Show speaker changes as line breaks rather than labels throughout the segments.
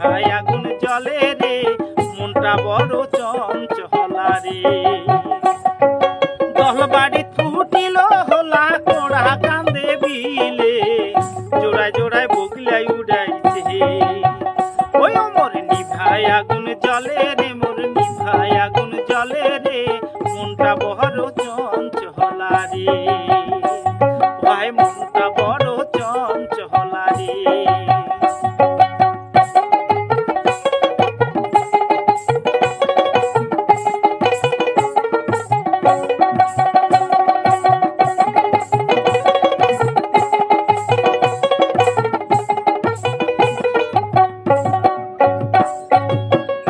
নিভায় আগুন জ্বলে রে, মনটা বড় চঞ্চলা রে। দল বাড়ি ফুটিল হোলা কোড়া কান্দে বিলে, জোড়ায় জোড়ায় বগলাই উড়াইছে। ওই মোর নিভায় আগুন জ্বলে রে, মোর নিভায় আগুন জ্বলে রে, মনটা বড় চঞ্চলা রে। ভাই মনটা বড় চঞ্চলা রে।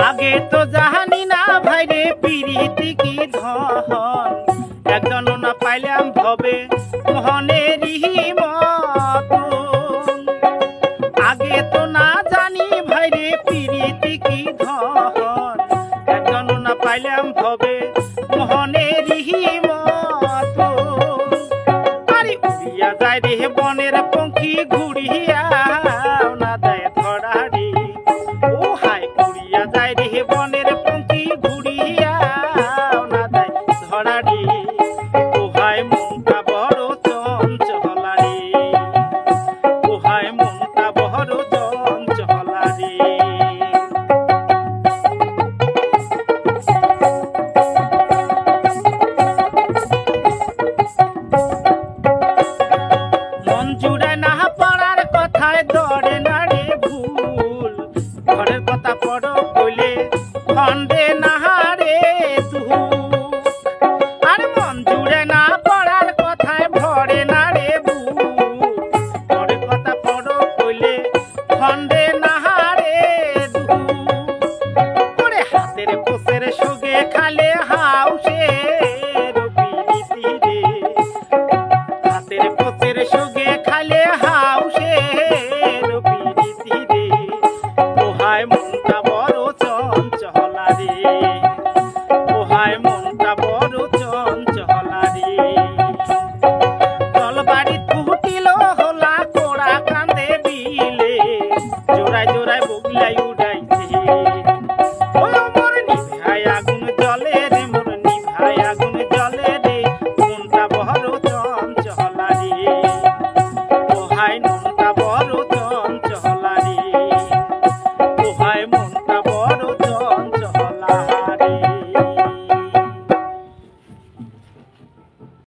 আগে তো জানি না ভাইরে পিরিতি কি ধন, একজন না পাইলাম ভবে মোহনেরই মতন। আগে তো না জানি ভাইরে পিরিতি কি ধন, একজন না পাইলাম ভবে মোহনেরই মতন। আরে উড়িয়া যায় রে বনের পঙ্খী, ঘুরিয়া না দেয় ধরা রে। ও হায় উড়িয়া যায় রে বনের পঙ্খী, ঘুরিয়া না দেয় ধরা রে। ও হায় মনটা বড় চঞ্চলা রে, ও হায় মনটা বড় চঞ্চলা রে। মন জুড়ায় না পাড়ার কথায় দর